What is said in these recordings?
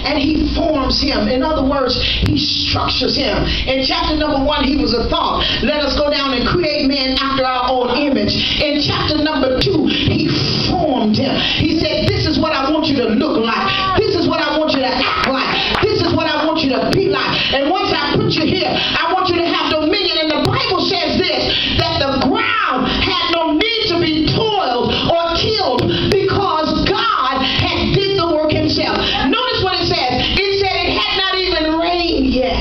and he forms him. In other words, he structures him. In chapter number 1, he was a thought. Let us go down and create man after our own image. In chapter number 2, he formed him. He said, this is what I want you to look like. This is what I want you to act like. This is what I want you to be like. And once I put you here, I want you to have dominion. And the Bible says this, that the ground had no need to be toiled or tilled because God had did the work himself. Notice what it says. It said it had not even rained yet.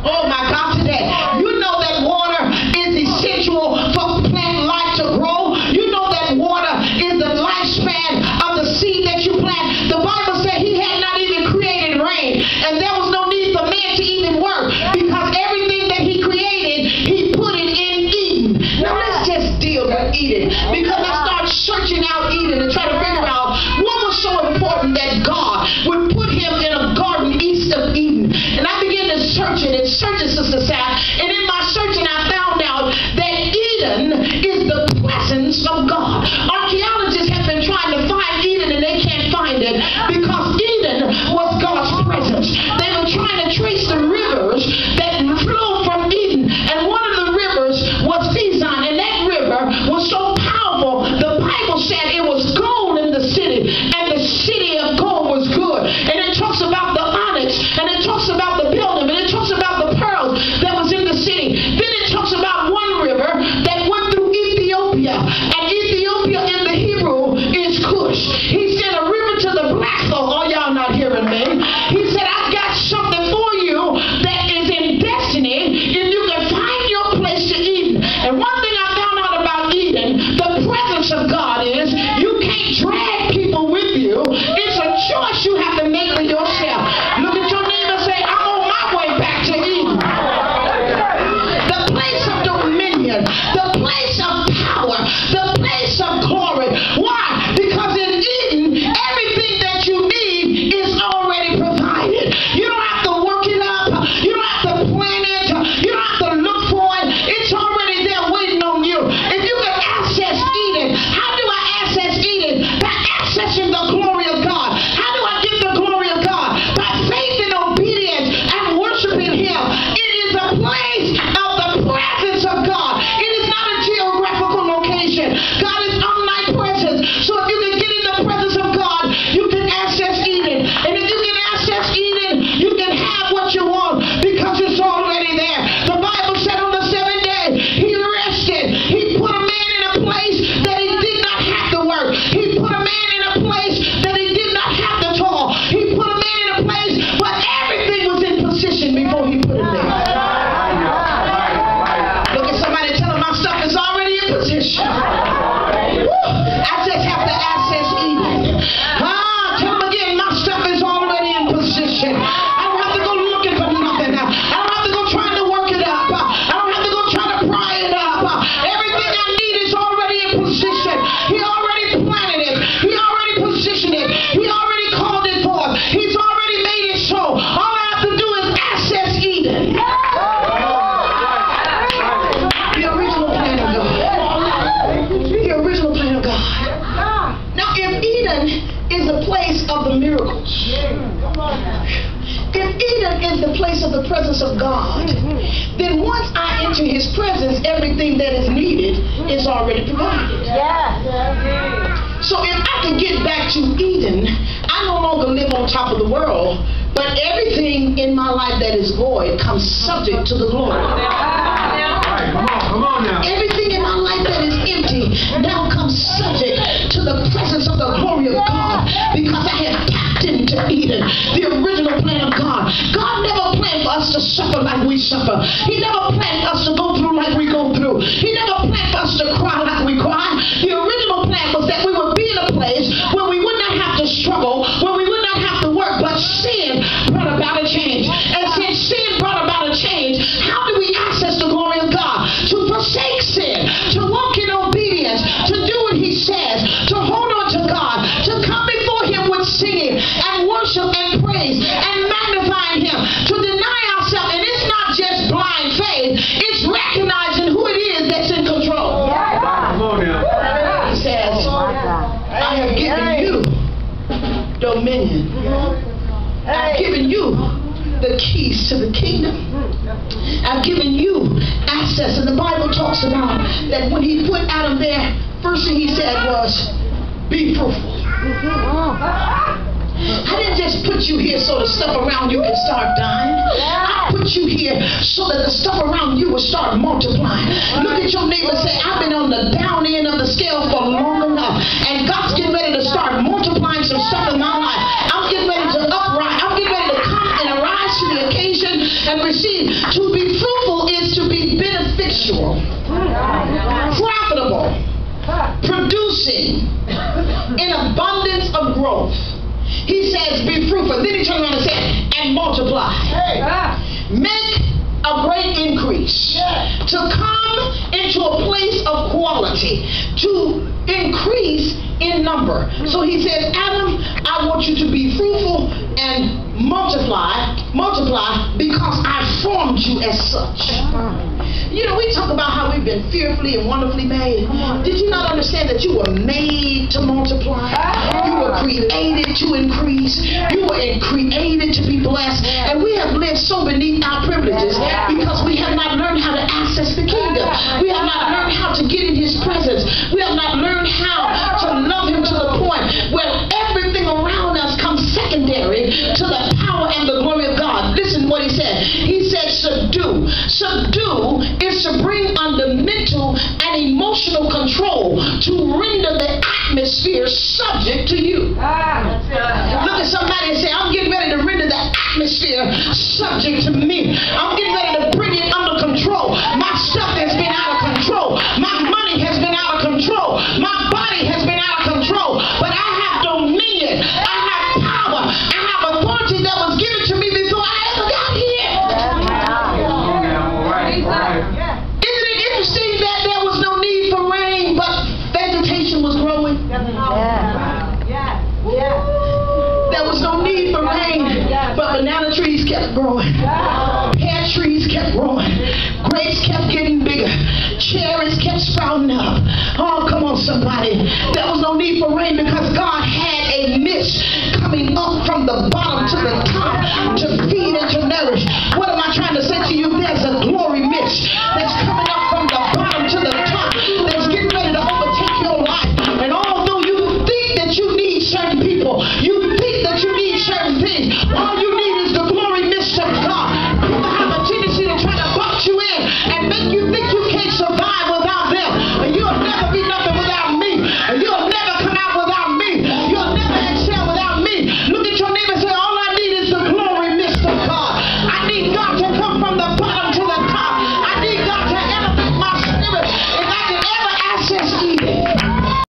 Oh my God, today. You know that water is essential for plant life to grow. You know that water is the lifespan of the seed that you plant. The Bible said he had not even created rain. And there was no need for man to even work because everything that he created, he put it in Eden. Now let's just deal with Eden, because I started searching out Eden and trying to figure out what was so important that God would put him in a garden east of Eden. And I began to search it and search it, Sister Sam. And in my searching, I found out that Eden is the presence of God. Archaeologists have been trying to find Eden and they can't find it because Eden was God's presence. They were trying to trace the rivers that flowed from Eden, and one of the rivers was Pison, and that river was so powerful, the Bible said it was gold in the city, and the city of gold was good. And it talks about the onyx, and it talks about the building, and it talks about the pearls that was in the city. Then it talks about one river that went through Ethiopia, and Ethiopia in the Hebrew is Cush. He said a river to the black hole. Oh, y'all not hearing me. He said, I've got something for you that is in destiny if you can find your place to Eden. And one thing I found out about Eden, the presence of God is you can't drag people with you. It's a choice you have to make for yourself. Look at your neighbor and say, I'm on my way back to Eden. The place of dominion, the place of power, the place of glory. Why? Because in Eden, everything that you need is already provided. You don't have to work it up. You don't have to plan it. You don't have to look for it. It's already there waiting on you. If you can access Eden, how do I access Eden? By accessing the glory of God. How do I get the glory of God? By faith and obedience and worshiping him. It is a place of the presence of God. It is not a geographical location. God is omnipresent. So if you can get in the presence of God, you can access Eden. And if you can access Eden, you can have what you want because it's already there. The Bible said on the 7th day, he rested. He put a man in a place that he did not have to work. He put a man in a place that he did not have to toil. He put a man in a place where everything was in position before he put him there. Look at somebody, tell them my stuff is already in position. Woo! I just have to access Eden. Tell them again, my stuff is already in position. I don't have to go looking for nothing. I don't have to go trying to work it up. I don't have to go trying to pry it up. Everything I need is already in position. He already planted it. He already positioned it. He already called it forth. He's already made it so. All I have to do is access Eden. The original plan of God. The original plan of God. Now, if Eden is the place of the miracles, if Eden is the place of the presence of God, then once I enter his presence, everything that is needed is already provided. So if I can get back to Eden, I no longer live on top of the world, but everything in my life that is void comes subject to the glory. Come on now. Everything in my life that is empty now comes subject to the presence of the glory of God because I have tapped into Eden, the original plan of God. God never planned for us to suffer like we suffer. He never planned us to go through like we go through. He never planned for us to cry like we cry. The original plan was that we would be in a place where we would not have to struggle, where we would not have to work, but sin brought about a change. And since sin brought about a change, how do we access the glory of God? To forsake sin, to walk in obedience, to do what he says, to hold on to God, to come before him with singing and worship and praise and magnifying him, to deny ourselves. And it's not just blind you the keys to the kingdom. I've given you access. And the Bible talks about that when he put Adam there, first thing he said was, be fruitful. I didn't just put you here so the stuff around you can start dying. I put you here so that the stuff around you will start multiplying. Look at your neighbor and say, I've been on the down end of the scale for long enough, and God's getting ready to start multiplying some stuff in my life. I'm getting ready to uprise. I'm getting ready to come and arise to the occasion and receive. To be fruitful is to be beneficial, profitable, producing in abundance of growth. He says, be fruitful. Then he turns around and said, and multiply. Make a great increase. To come into a place of quality. To increase in number. So he says, Adam, I want you to be fruitful and multiply because I formed you as such. You know, we talk about how we've been fearfully and wonderfully made. Did you not understand that you were made to multiply? You were created to increase. You were created to be blessed. And we have lived so beneath our privileges because we have not learned how to access the kingdom. We have not learned how to get in his presence. We have not learned how to love him to the point where everything around us comes secondary to the power and the glory of God. Listen what he said. He said subdue. Subdue is to bring under mental and emotional control, to render the atmosphere subject to you. Look at somebody and say, I'm getting ready to render the atmosphere subject to me. I'm getting ready to bring it under control. My stuff has been out of control. My money has been out of control. My body has been out of control. But I have dominion. I have power. I have authority that was given to me before I ever got here. Isn't it interesting that there was no need for rain, but vegetation was growing? There was no need for rain, but banana trees kept growing. Pear trees kept growing. Grapes kept getting bigger. Cherries kept sprouting up. Oh, come on, somebody. There was no need for rain because God had a mist coming up from the bottom to the top to